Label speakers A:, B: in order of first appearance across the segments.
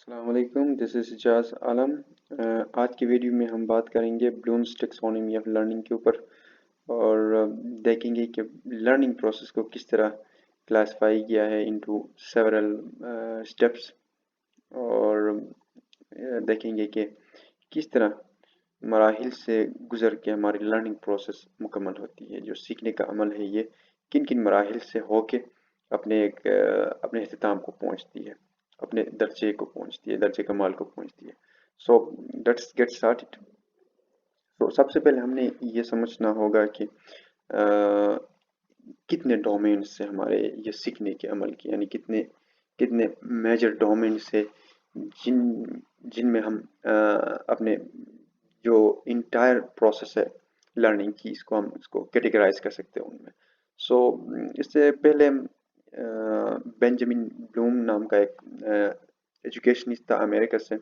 A: السلام علیکم، دس از اجاز عالم۔ آج کی ویڈیو میں ہم بات کریں گے بلومز ٹیکسونومی آف لرننگ کے اوپر، اور دیکھیں گے کہ لرننگ پروسیس کو کس طرح کلاسیفائی کیا ہے انٹو سیورل اسٹیپس، اور دیکھیں گے کہ کس طرح مراحل سے گزر کے ہماری لرننگ پروسیس مکمل ہوتی ہے۔ جو سیکھنے کا عمل ہے یہ کن کن مراحل سے ہو کے اپنے اختتام کو پہنچتی ہے، اپنے درجے کو پہنچتی ہے، درجے کمال کو پہنچتی ہے۔ So let's get started. تو سب سے پہلے ہم نے یہ سمجھنا ہوگا کہ کتنے ڈومینس سے ہمارے یہ سیکھنے کے عمل کی، یعنی کتنے میجر ڈومینس ہے جن میں ہم اپنے جو انٹائر پروسیس ہے لرننگ کی، اس کو کیٹیگرائز کر سکتے ہیں ان میں۔ سو اس سے پہلے بینجامن بلوم نام کا ایک ایجوکیشنسٹ تھا امریکہ سے،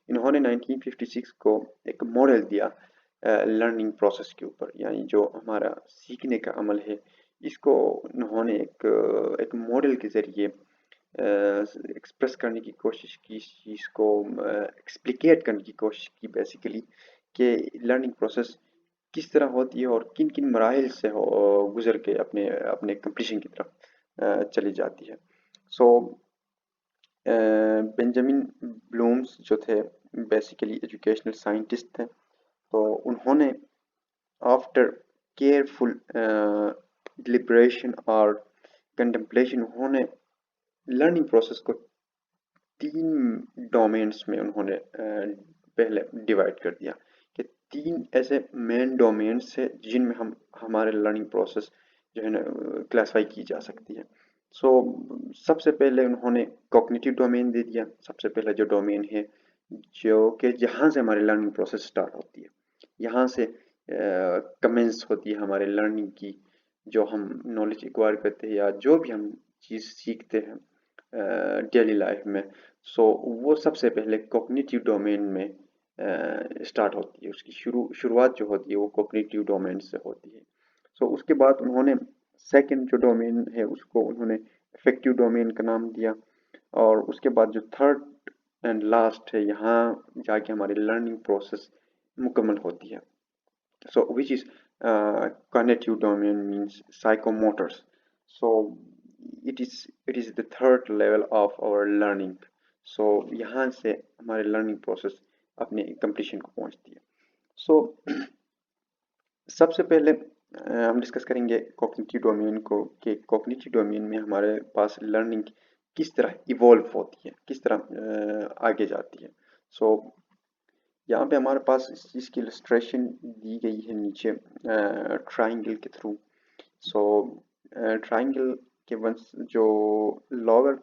A: انہوں نے 1956 کو ایک ماڈل دیا لرننگ پروسیس کے اوپر، یعنی جو ہمارا سیکھنے کا عمل ہے اس کو انہوں نے ایک ماڈل کے ذریعے ایکسپریس کرنے کی کوشش کی، اس چیز کو ایکسپلیکیٹ کرنے کی کوشش کی بیسیکلی، کہ لرننگ پروسیس کس طرح ہوتی ہے اور کن کن مراحل سے گزر کے اپنے کمپلیشن کی طرف چلی جاتی ہے۔ سو بینجامن بلومز جو تھے بیسیکلی ایجوکیشنل سائنٹسٹ تھے، تو انہوں نے آفٹر کیئرفل ڈیلیبریشن اور کنٹمپلیشن انہوں نے لرننگ پروسیس کو 3 ڈومینس میں انہوں نے پہلے ڈیوائڈ کر دیا، کہ 3 ایسے مین ڈومینس ہے جن میں ہمارے لرننگ پروسیس جو ہے نا کلاسیفائی کی جا سکتی ہے۔ سو سب سے پہلے انہوں نے کوگنیٹیو ڈومین دے دیا، سب سے پہلا جو ڈومین ہے جو کہ جہاں سے ہماری لرننگ پروسیس سٹارٹ ہوتی ہے، یہاں سے کمنس ہوتی ہے ہمارے لرننگ کی، جو ہم نالج ایکوائر کرتے ہیں یا جو بھی ہم چیز سیکھتے ہیں ڈیلی لائف میں۔ سو وہ سب سے پہلے کوگنیٹیو ڈومین میں سٹارٹ ہوتی ہے، اس کی شروعات جو ہوتی ہے وہ کوگنیٹیو ڈومین سے ہوتی ہے۔ سو اس کے بعد انہوں نے سیکنڈ جو ڈومین ہے اس کو انہوں نے افیکٹو ڈومین کا نام دیا، اور اس کے بعد جو تھرڈ اینڈ لاسٹ ہے یہاں جا کے ہماری لرننگ پروسیس مکمل ہوتی ہے۔ سو وچ از cognitive domain means psychomotors. So it is the third level of our learning. So یہاں سے ہمارے لرننگ پروسیس اپنے کمپلیشن کو پہنچتی ہے۔ سو سب سے پہلے ہم ڈسکس کریں گے کوگنیٹیو ڈومین کو، کہ کوگنیٹیو ڈومین میں ہمارے پاس لرننگ کس طرح ایوالو ہوتی ہے، کس طرح آگے جاتی ہے۔ سو یہاں پہ ہمارے پاس اس چیز کی السٹریشن دی گئی ہے نیچے ٹرائنگل کے تھرو۔ سو ٹرائنگل کے ونس جو لوور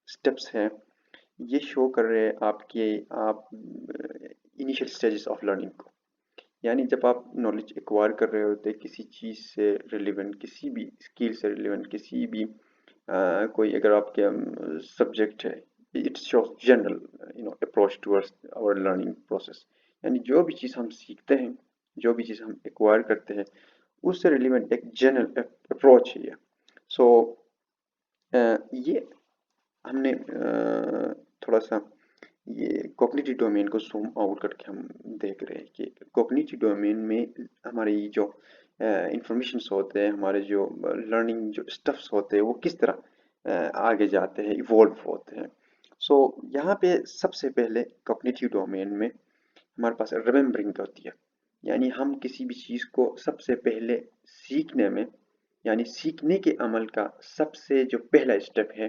A: اسٹیپس ہیں یہ شو کر رہے آپ انیشیل سٹیجز آف لرننگ کو، یعنی جب آپ نالج ایکوائر کر رہے ہوتے کسی چیز سے ریلیونٹ، کسی بھی اسکل سے ریلیونٹ، کسی بھی کوئی اگر آپ کے سبجیکٹ ہے، it shows general approach towards our learning process, یعنی جو بھی چیز ہم سیکھتے ہیں، جو بھی چیز ہم ایکوائر کرتے ہیں اس سے ریلیونٹ ایک جنرل اپروچ ہے یہ۔ سو یہ ہم نے تھوڑا سا یہ کوگنیٹیو ڈومین کو زوم آؤٹ کر کے ہم دیکھ رہے ہیں کہ کوگنیٹیو ڈومین میں ہماری جو انفارمیشنس ہوتے ہیں، ہمارے جو لرننگ جو اسٹفس ہوتے ہیں وہ کس طرح آگے جاتے ہیں، ایوالو ہوتے ہیں۔ سو یہاں پہ سب سے پہلے کوگنیٹیو ڈومین میں ہمارے پاس ریممبرنگ ہوتی ہے، یعنی ہم کسی بھی چیز کو سب سے پہلے سیکھنے میں، یعنی سیکھنے کے عمل کا سب سے جو پہلا اسٹیپ ہے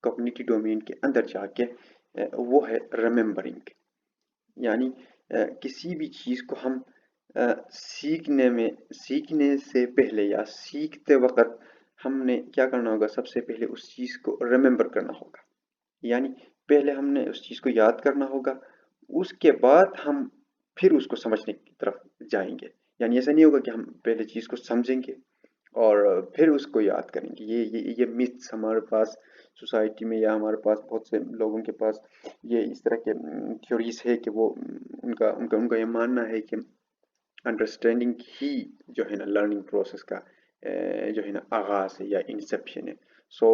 A: کوگنیٹیو ڈومین کے اندر جا کے وہ ہے ریممبرنگ، یعنی کسی بھی چیز کو ہم سیکھنے سے پہلے یا سیکھتے وقت ہم نے کیا کرنا ہوگا، سب سے پہلے اس چیز کو ریممبر کرنا ہوگا، یعنی پہلے ہم نے اس چیز کو یاد کرنا ہوگا، اس کے بعد ہم پھر اس کو سمجھنے کی طرف جائیں گے۔ یعنی ایسا نہیں ہوگا کہ ہم پہلے چیز کو سمجھیں گے اور پھر اس کو یاد کریں گے۔ یہ متس ہمارے پاس سوسائٹی میں یا ہمارے پاس بہت سے لوگوں کے پاس یہ اس طرح کے تھیوریز ہے کہ وہ ان کا یہ ماننا ہے کہ انڈرسٹینڈنگ ہی جو ہے نا لرننگ پروسیس کا جو ہے نا آغاز ہے یا انسیپشن ہے۔ سو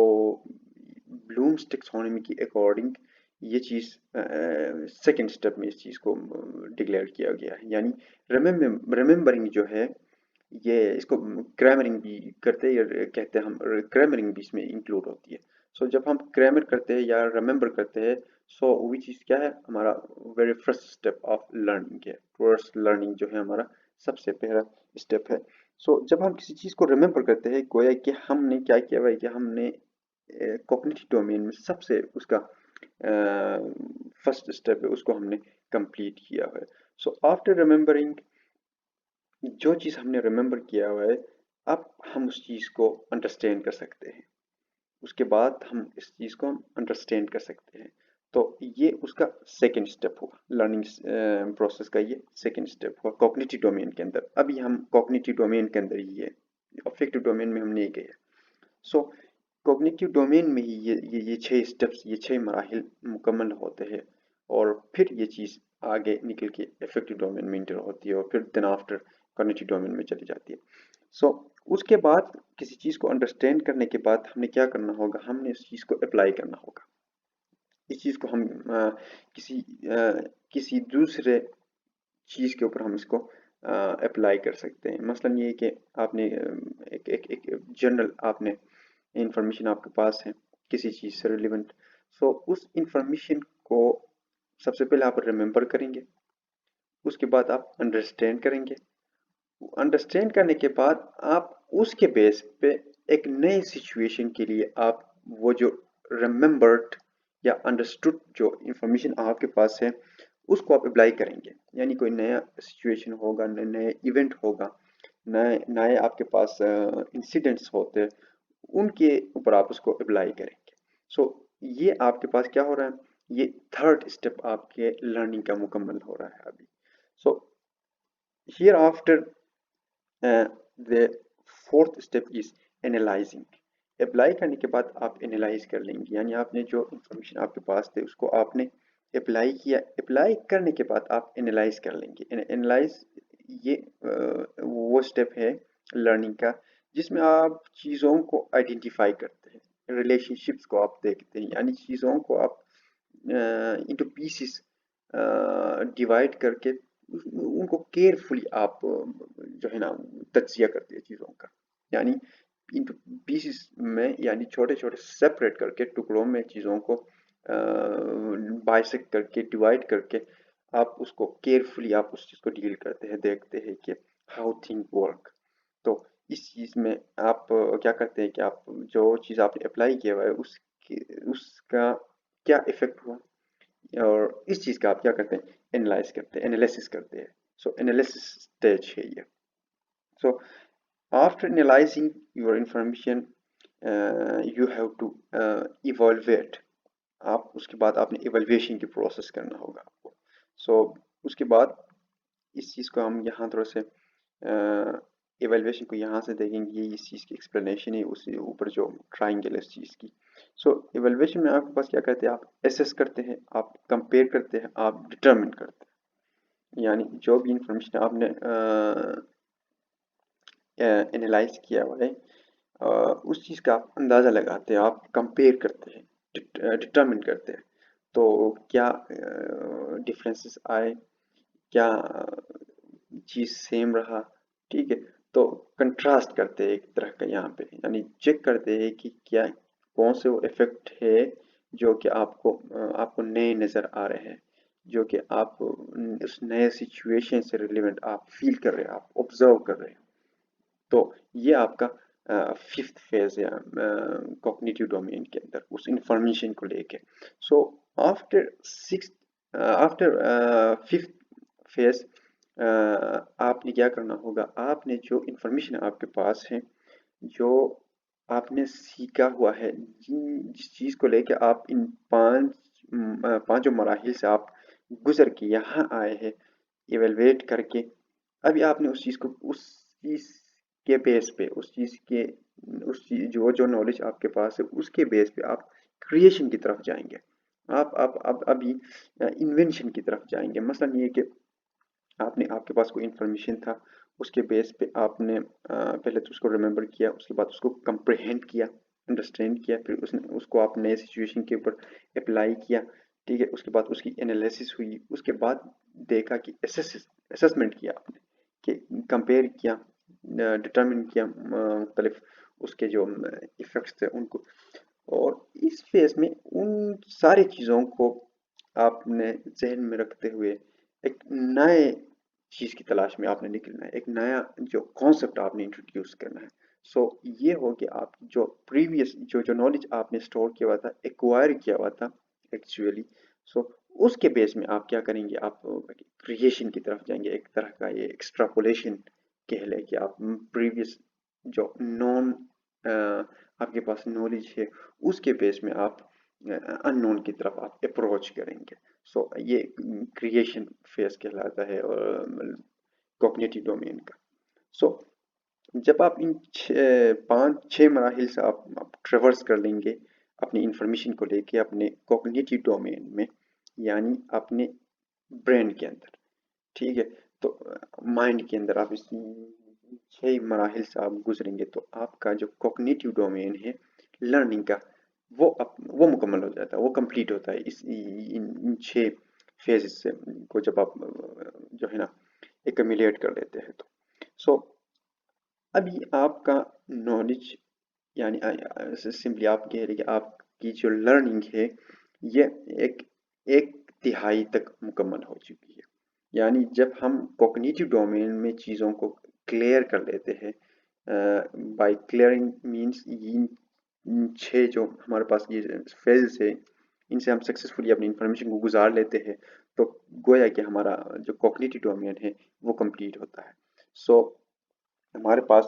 A: ब्लूम्स टेक्सोनोमी की अकॉर्डिंग ये चीज़ सेकंड स्टेप में इस चीज़ को डिक्लेयर किया गया है। यानी रिमेम्बरिंग जो है ये इसको क्रैमरिंग भी करते हैं, या कहते हैं हम क्रैमरिंग भी इसमें इंक्लूड होती है। सो जब हम क्रैमर करते हैं या रिमेम्बर करते हैं, सो वो चीज़ क्या है, हमारा very first step of learning है, टुवर्ड्स लर्निंग जो है हमारा सबसे पहला स्टेप है। सो जब हम किसी चीज़ को रिमेम्बर करते हैं, गोया कि हमने क्या किया हुआ है कि हमने कॉग्निटिव डोमेन में सबसे उसका फर्स्ट स्टेप है उसको हमने कंप्लीट किया हुआ है। सो आफ्टर रिमेम्बरिंग, जो चीज़ हमने रिमेम्बर किया हुआ है, अब हम उस चीज़ को अंडरस्टैंड कर सकते हैं। उसके बाद हम इस चीज़ को अंडरस्टैंड कर सकते हैं। तो ये उसका सेकंड स्टेप हुआ, लर्निंग प्रोसेस का ये सेकंड स्टेप हुआ कॉग्निटिव डोमेन के अंदर। अभी हम कॉग्निटिव डोमेन के अंदर ही है, अफेक्टिव डोमेन में हम नहीं गए। सो कॉग्निटिव डोमेन में ही ये 6 स्टेप्स, ये 6 मराहिल मुकम्मल होते हैं, और फिर ये चीज़ आगे निकल के अफेक्टिव डोमेन में इंटर होती है, और फिर देन आफ्टर कॉग्निटिव डोमेन में चली जाती है। सो उसके बाद किसी चीज़ को अंडरस्टैंड करने के बाद हमने क्या करना होगा, हमने इस चीज़ को अप्लाई करना होगा। इस चीज़ को हम किसी दूसरे चीज़ के ऊपर हम इसको अप्लाई कर सकते हैं। मसलन ये कि आपने एक जनरल आपने इंफॉर्मेशन आपके पास है किसी चीज़ से रिलेवेंट, सो उस इंफॉर्मेशन को सबसे पहले आप रिमेम्बर करेंगे, उसके बाद आप अंडरस्टैंड करेंगे, अंडरस्टैंड करने के बाद आप उसके बेस पे एक नए सिचुएशन के लिए आप वो जो रिमेम्बर्ड या अंडरस्टूड जो इंफॉर्मेशन आपके पास है उसको आप अप्लाई करेंगे। यानी कोई नया सिचुएशन होगा, नए इवेंट होगा, नए नए आपके पास इंसिडेंट्स होते हैं, उनके ऊपर आप उसको अप्लाई करेंगे। सो ये आपके पास क्या हो रहा है, ये थर्ड स्टेप आपके लर्निंग का मुकम्मल हो रहा है अभी। So here after the fourth step is analyzing। Apply करने के बाद आप एनालाइज कर लेंगे, यानी आपने जो इंफॉर्मेशन आपके पास थे उसको आपने अप्लाई किया, अप्लाई करने के बाद आप एनालाइज कर लेंगे। एनालाइज ये वो स्टेप है लर्निंग का जिसमें आप चीज़ों को आइडेंटिफाई करते हैं, रिलेशनशिप्स को आप देखते हैं, यानी चीज़ों को आप इंटू पीसेस डिवाइड करके उनको केयरफुली आप जो है ना तज्जिया करते हैं चीज़ों का, यानी इंटू पीसेस में, यानी छोटे छोटे सेपरेट करके टुकड़ों में चीज़ों को बाइसेक्ट करके डिवाइड करके आप उसको केयरफुली आप उस चीज़ को डील करते हैं, देखते हैं कि हाउ थिंग वर्क। तो इस चीज़ में आप क्या करते हैं कि आप जो चीज़ आपने अप्लाई किया हुआ है उसका क्या इफेक्ट हुआ, और इस चीज़ का आप क्या करते हैं, एनालाइज करते हैं, एनालिसिस करते हैं। सो एनालिसिस स्टेज है ये। So after analyzing your information you have to evaluate. आप उसके बाद आपने इवैल्यूएशन की प्रोसेस करना होगा आपको। सो उसके बाद इस चीज़ को हम यहाँ थोड़ा से इवैल्यूएशन को यहाँ से देखेंगे, ये इस चीज़ की एक्सप्लेनेशन है, उसके ऊपर जो ट्राइंगल है इस चीज़ की। सो इवैल्यूएशन में आपके पास क्या कहते हैं, आप एसेस करते हैं, आप कंपेयर करते हैं, आप डिटरमिन करते हैं, यानी जो भी इंफॉर्मेशन आपने एनालाइज किया हुआ है उस चीज़ का आप अंदाज़ा लगाते हैं, आप कंपेयर करते हैं, डिटरमिन करते हैं, तो क्या डिफरेंसेस आए, क्या चीज़ सेम रहा, ठीक है। तो कंट्रास्ट करते हैं एक तरह का यहाँ पे, यानी चेक करते हैं कि क्या कौन से वो इफेक्ट है जो कि आपको नए नज़र आ रहे हैं, जो कि आप उस नए सिचुएशन से रिलेवेंट आप फील कर रहे हैं, आप ऑब्जर्व कर रहे हैं। तो ये आपका फिफ्थ फेज है कॉग्निटिव डोमेन के अंदर उस इंफॉर्मेशन को लेके। सो आफ्टर फिफ्थ फेज आपने क्या करना होगा, आपने जो इंफॉर्मेशन आपके पास है, जो आपने सीखा हुआ है, जिस चीज़ को लेके आप इन पांचों मराहिल से आप गुजर के यहाँ आए हैं इवेलुएट करके, अभी आपने उस चीज़ के बेस पे जो नॉलेज आपके पास है उसके बेस पे आप क्रिएशन की तरफ जाएंगे, आप अभी इन्वेंशन की तरफ जाएंगे। मसलन ये कि आपके पास कोई इंफॉर्मेशन था, उसके बेस पे आपने पहले तो उसको रिमेम्बर किया, उसके बाद उसको कंप्रहेंड किया, انڈرسٹینڈ کیا، پھر اس کو آپ نئے سچویشن کے اوپر اپلائی کیا، ٹھیک ہے، اس کے بعد اس کی انالیسس ہوئی، اس کے بعد دیکھا کہ اسسمنٹ کیا آپ نے، کہ کمپیئر کیا، ڈٹرمن کیا مختلف اس کے جو ایفیکٹس تھے ان کو، اور اس فیز میں ان ساری چیزوں کو آپ نے ذہن میں رکھتے ہوئے ایک نئے چیز کی تلاش میں آپ نے نکلنا ہے، ایک نیا جو کانسیپٹ آپ نے انٹروڈیوس کرنا ہے. سو یہ ہو کہ آپ جو پریویس جو نالج آپ نے اسٹور کیا ہوا تھا، ایکوائر کیا ہوا تھا ایکچولی، سو اس کے بیس میں آپ کیا کریں گے، آپ کریشن کی طرف جائیں گے، ایک طرح کا یہ ایکسٹراپولیشن کہہ لیں کہ آپ پریویس جو نون آپ کے پاس نالج ہے اس کے بیس میں آپ ان نون کی طرف آپ اپروچ کریں گے. سو یہ کریشن فیز کہلاتا ہے اور کوگنیٹو ڈومین کا. سو جب آپ ان 5-6 مراحل سے آپ ٹریورس کر لیں گے اپنی انفارمیشن کو لے کے اپنے کوگنیٹو ڈومین میں، یعنی اپنے برین کے اندر، ٹھیک ہے، تو مائنڈ کے اندر آپ اس 6 مراحل سے آپ گزریں گے تو آپ کا جو کوگنیٹو ڈومین ہے لرننگ کا وہ مکمل ہو جاتا ہے، وہ کمپلیٹ ہوتا ہے ان 6 فیزز سے کو جب آپ جو ہے نا ایکمیلیٹ کر لیتے ہیں تو. سو ابھی آپ کا نالج، یعنی سمپلی آپ کہہ رہے کہ آپ کی جو لرننگ ہے یہ ایک تہائی تک مکمل ہو چکی ہے. یعنی جب ہم کوگنیٹو ڈومین میں چیزوں کو کلیئر کر لیتے ہیں، بائی کلیئرنگ مینس ان 6 جو ہمارے پاس یہ فیز ہے ان سے ہم سکسیزفلی اپنی انفارمیشن کو گزار لیتے ہیں تو گویا کہ ہمارا جو کوگنیٹو ڈومین ہے وہ کمپلیٹ ہوتا ہے. سو ہمارے پاس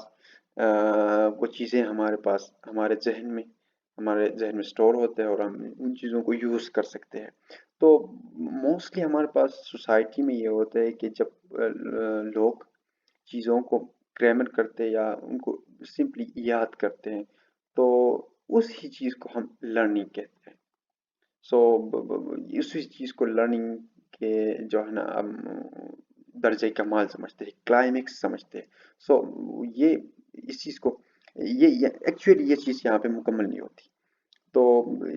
A: وہ چیزیں ہمارے پاس ہمارے ذہن میں سٹور ہوتے ہیں اور ہم ان چیزوں کو یوز کر سکتے ہیں. تو موسٹلی ہمارے پاس سوسائٹی میں یہ ہوتا ہے کہ جب لوگ چیزوں کو گرامر کرتے یا ان کو سمپلی یاد کرتے ہیں تو اس ہی چیز کو ہم لرننگ کہتے ہیں. سو اسی چیز کو لرننگ کے جو ہے نا درجہ کمال سمجھتے ہیں، کلائمیکس سمجھتے ہیں. سو یہ اس چیز کو یہ ایکچولی یہ چیز یہاں پہ مکمل نہیں ہوتی. تو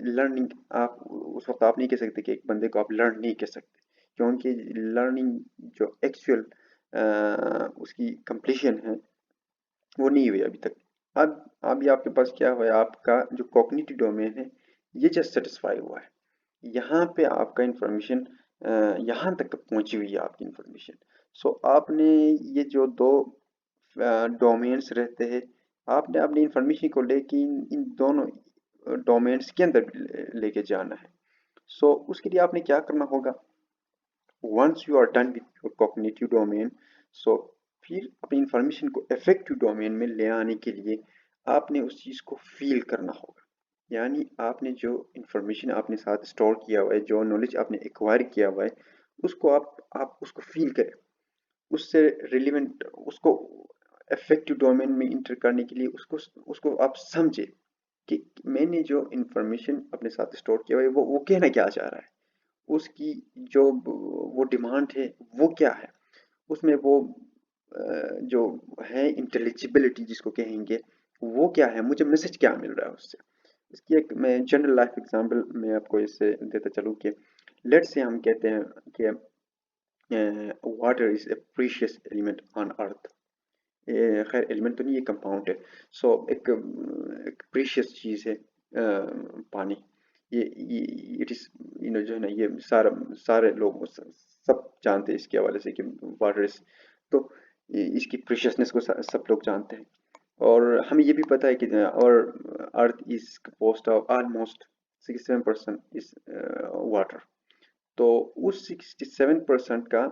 A: لرننگ آپ اس وقت آپ نہیں کہہ سکتے کہ ایک بندے کو آپ لرن نہیں کہہ سکتے، کیونکہ لرننگ جو ایکچوئل اس کی کمپلیشن ہے وہ نہیں ہوئی ابھی تک. ابھی آپ کے پاس کیا ہوا ہے، آپ کا جو کوگنیٹو ڈومین ہے یہ جسٹ سیٹسفائی ہوا ہے، یہاں پہ آپ کا انفارمیشن یہاں تک پہنچی ہوئی ہے آپ کی انفارمیشن. سو آپ نے یہ جو 2 ڈومینس رہتے ہیں، آپ نے اپنی انفارمیشن کو لے کے ان دونوں ڈومینس کے اندر لے کے جانا ہے. سو اس کے لیے آپ نے کیا کرنا ہوگا، once you are done with your cognitive domain، سو پھر اپنی انفارمیشن کو افیکٹو ڈومین میں لے آنے کے لیے آپ نے اس چیز کو فیل کرنا ہوگا. یعنی آپ نے جو انفارمیشن آپ نے ساتھ اسٹور کیا ہوا ہے، جو نالج آپ نے ایکوائر کیا ہوا ہے، اس کو آپ اس کو فیل کریں، اس سے ریلیونٹ اس کو افیکٹو ڈومین میں انٹر کرنے کے لیے اس کو آپ سمجھے کہ میں نے جو انفارمیشن اپنے ساتھ اسٹور کیا ہوا ہے وہ کہنا کیا چاہ رہا ہے، اس کی جو وہ ڈیمانڈ ہے وہ کیا ہے، اس میں وہ جو ہے انٹیلیجبلٹی جس کو کہیں گے وہ کیا ہے، مجھے میسج کیا مل رہا ہے اس سے. اس کی ایک میں جنرل لائف ایگزامپل میں آپ کو اس سے دیتا چلوں کہ لیٹ سے ہم کہتے ہیں کہ water is a precious element on earth. خیر ایلیمنٹ تو نہیں، یہ کمپاؤنڈ ہے. سو ایک پریشیس چیز ہے پانی. یہ اٹ از جو ہے نا یہ سارے لوگ سب جانتے ہیں اس کے حوالے سے کہ واٹر از، تو اس کی پریشیسنس کو سب لوگ جانتے ہیں. اور ہمیں یہ بھی پتہ ہے کہ اور earth is composed of almost 67% is water. تو اس 67% کا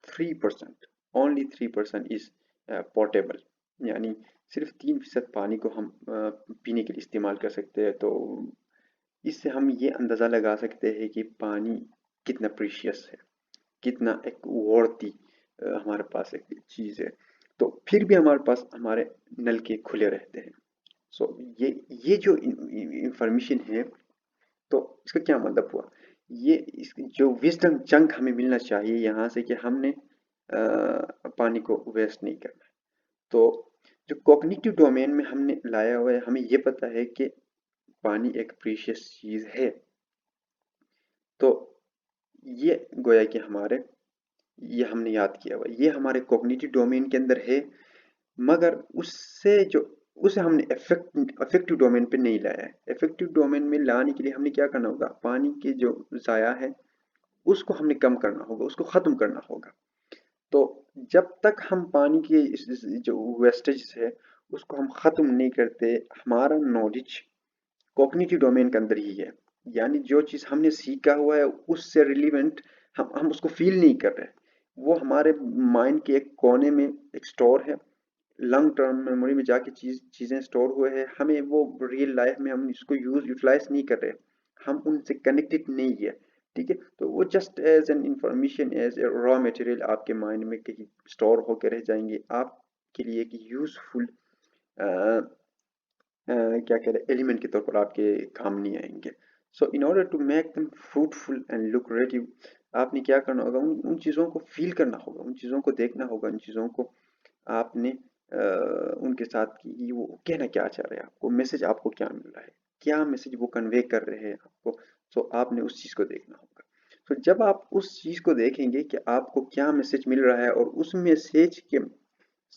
A: 3%، اونلی 3% از پورٹیبل، یعنی صرف 3% پانی کو ہم پینے کے لیے استعمال کر سکتے ہیں. تو اس سے ہم یہ اندازہ لگا سکتے ہیں کہ پانی کتنا پریشیس ہے، کتنا ایک وارتی ہمارے پاس ایک چیز ہے. تو پھر بھی ہمارے پاس ہمارے نل کے کھلے رہتے ہیں. سو یہ جو انفارمیشن ہے تو اس کا کیا مطلب ہوا، یہ جو وزڈم چنک ہمیں ملنا چاہیے یہاں سے کہ ہم نے پانی کو ویسٹ نہیں کرنا. تو जो कॉग्निटिव डोमेन में हमने लाया हुआ है, हमें ये पता है कि पानी एक प्रीशियस चीज़ है। तो ये गोया कि हमारे, ये हमने याद किया हुआ, ये हमारे कॉग्निटिव डोमेन के अंदर है, मगर उसे हमने अफेक्टिव डोमेन पे नहीं लाया है। इफेक्टिव डोमेन में लाने के लिए हमने क्या करना होगा, पानी के जो ज़ाया है उसको हमने कम करना होगा, उसको ख़त्म करना होगा। तो जब तक हम पानी के जो वेस्टेज है उसको हम ख़त्म नहीं करते, हमारा नॉलेज कॉग्निटिव डोमेन के अंदर ही है। यानी जो चीज़ हमने सीखा हुआ है उससे रिलीवेंट हम उसको फील नहीं कर रहे, वो हमारे माइंड के एक कोने में एक स्टोर है, लॉन्ग टर्म मेमोरी में जाके चीज़ें स्टोर हुए हैं, हमें वो रियल लाइफ में हम इसको यूटिलाइज नहीं कर रहे, हम उनसे कनेक्टेड नहीं है। ठीक है, तो वो just as an information, as a raw material आपके माइंड में कहीं स्टोर होकर रह जाएंगे, आपके लिए एक यूजफुल क्या कह रहे हैं एलिमेंट के तौर पर आपके काम नहीं आएंगे। So in order to make them fruitful and lucrative, आपने क्या करना होगा, उन चीज़ों को फील करना होगा, उन चीज़ों को देखना होगा, उन चीज़ों को आपने उनके साथ कि वो कहना क्या चाह रहे हैं, आपको मैसेज आपको क्या मिल रहा है, क्या मैसेज वो कन्वे कर रहे हैं आपको। सो आपने उस चीज़ को देखना होगा। तो जब आप उस चीज़ को देखेंगे कि आपको क्या मैसेज मिल रहा है और उस मैसेज के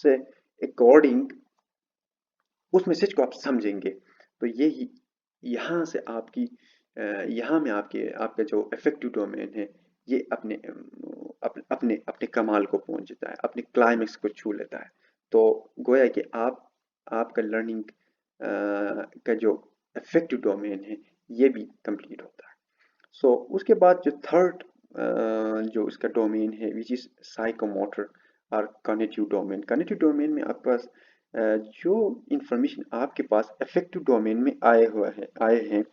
A: से अकॉर्डिंग उस मैसेज को आप समझेंगे, तो यही यहाँ से आपकी यहाँ में आपका जो अफेक्टिव डोमेन है ये अपने कमाल को पहुंच जाता है, अपने क्लाइमेक्स को छू लेता है। तो गोया कि आपका लर्निंग का जो अफेक्टिव डोमेन है ये भी कंप्लीट होता है। सो उसके बाद जो थर्ड जो इसका डोमेन है विच इज़ साइकोमोटर और कॉग्निटिव डोमेन। कॉग्निटिव डोमेन में आपके पास जो इंफॉर्मेशन आपके पास अफेक्टिव डोमेन में आए हैं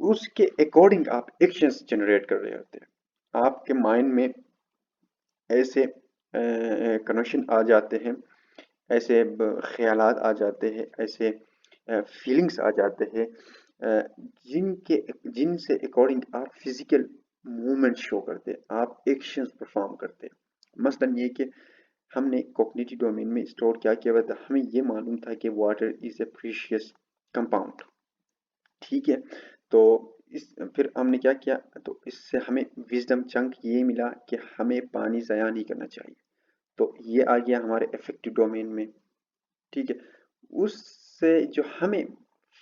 A: उसके अकॉर्डिंग आप एक्शंस जनरेट कर रहे होते हैं। आपके माइंड में ऐसे कनेक्शन आ जाते हैं, ऐसे ख्यालात आ जाते हैं, ऐसे फीलिंग्स आ जाते हैं जिनके जिनसे अकॉर्डिंग आप फिजिकल मूवमेंट शो करते हैं, आप एक्शंस परफॉर्म करते हैं। मसलन ये कि हमने कॉग्निटिव डोमेन में स्टोर क्या किया हुआ था, हमें ये मालूम था कि water is a precious compound. ठीक है, तो इस फिर हमने क्या किया, तो इससे हमें विजडम चंक ये मिला कि हमें पानी ज़ाया नहीं करना चाहिए। तो ये आ गया हमारे इफेक्टिव डोमेन में। ठीक है, उससे जो हमें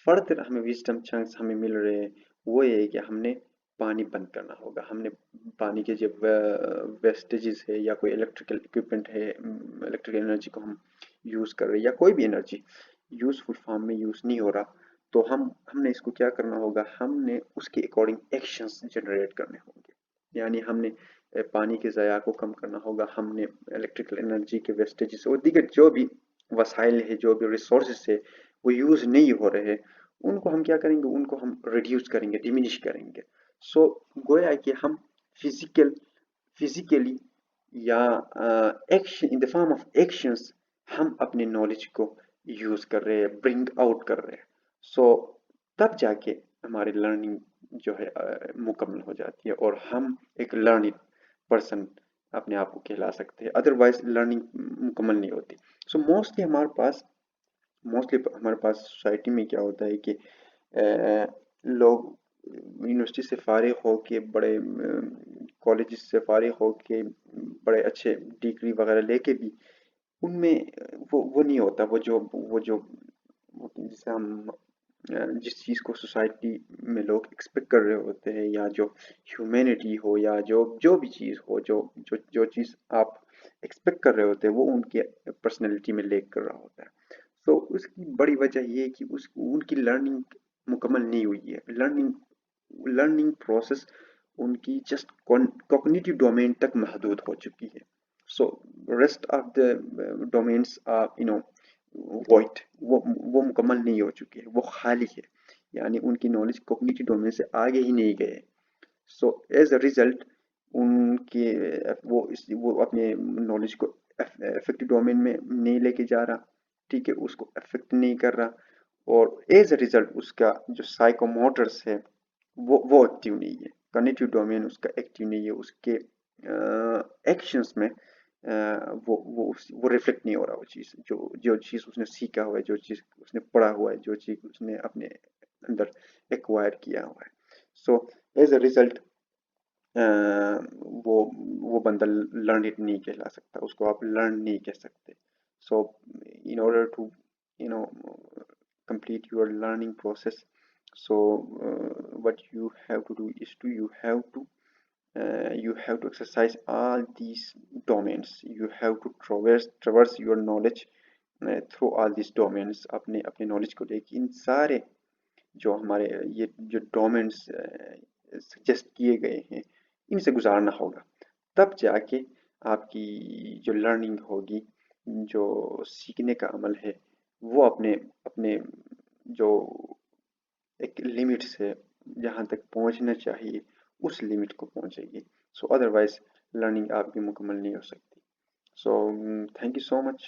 A: फर्दर हमें विजडम चंक्स हमें मिल रहे हैं वो ये है कि हमने पानी बंद करना होगा, हमने पानी के जो वेस्टेजेस है या कोई इलेक्ट्रिकल इक्विपमेंट है, इलेक्ट्रिकल एनर्जी को हम यूज़ कर रहे हैं या कोई भी एनर्जी यूज़फुल फॉर्म में यूज़ नहीं हो रहा, तो हमने इसको क्या करना होगा, हमने उसके अकॉर्डिंग एक्शंस जनरेट करने होंगे। यानी हमने पानी के ज़ाया को कम करना होगा, हमने इलेक्ट्रिकल एनर्जी के वेस्टेजेस और दीगर जो भी वसाइल है, जो भी रिसोर्सेज है वो यूज़ नहीं हो रहे, उनको हम क्या करेंगे, उनको हम रिड्यूस करेंगे, डिमिनिश करेंगे। सो गोया कि हम फिजिकल फिजिकली या action in the form of actions हम अपने नॉलेज को यूज़ कर रहे हैं, ब्रिंग आउट कर रहे हैं। सो तब जाके हमारी लर्निंग जो है मुकम्मल हो जाती है और हम एक लर्निंग पर्सन अपने आप को कहला सकते हैं, अदरवाइज लर्निंग मुकम्मल नहीं होती। सो मोस्टली हमारे पास सोसाइटी में क्या होता है कि लोग यूनिवर्सिटी से फारिग होके बड़े कॉलेज से फारिग होके बड़े अच्छे डिग्री वगैरह लेके भी उनमें वो नहीं होता, जिसे हम जिस चीज़ को सोसाइटी में लोग एक्सपेक्ट कर रहे होते हैं, या जो ह्यूमैनिटी हो या जो जो भी चीज़ हो, जो चीज़ आप एक्सपेक्ट कर रहे होते हैं वो उनके पर्सनैलिटी में लेक कर रहा होता है। तो उसकी बड़ी वजह ये है कि उनकी लर्निंग मुकम्मल नहीं हुई है, लर्निंग लर्निंग प्रोसेस उनकी जस्ट कॉग्निटिव डोमेन तक महदूद हो चुकी है। So rest of the domains are void, वो मुकम्मल नहीं हो चुकी है, वो खाली है, यानी उनकी नॉलेज कॉग्निटिव डोमेन से आगे ही नहीं गए। सो एज अ रिजल्ट उनके वो अपने नॉलेज को इफेक्टिव डोमेन में नहीं लेके जा रहा। ठीक है, उसको अफेक्ट नहीं कर रहा, और एज अ रिजल्ट उसका जो साइकोमोटर्स है वो एक्टिव नहीं है, कॉग्निटिव डोमेन उसका एक्टिव नहीं है, उसके एक्शंस में وہ ریفلیکٹ نہیں ہو رہا، وہ چیز جو چیز اس نے سیکھا ہوا ہے، جو چیز اس نے پڑھا ہوا ہے، جو چیز اس نے اپنے اندر ایکوائر کیا ہوا ہے. سو ایز اے ریزلٹ وہ وہ بندہ لرنڈ نہیں کہلا سکتا، اس کو آپ لرن نہیں کہہ سکتے. So in order to you know complete your learning process, so what you have to do is to you have to exercise all these domains. You have to traverse your knowledge through all these domains. اپنے اپنے knowledge کو لے کے ان سارے جو ہمارے یہ جو ڈومینس سجیسٹ کیے گئے ہیں ان سے گزارنا ہوگا، تب جا کے آپ کی جو لرننگ ہوگی، جو سیکھنے کا عمل ہے، وہ اپنے اپنے جو ایک لمٹ سے جہاں تک پہنچنا چاہیے اس لمٹ کو پہنچے گی. سو ادروائز لرننگ آپ کی مکمل نہیں ہو سکتی. So thank you so much.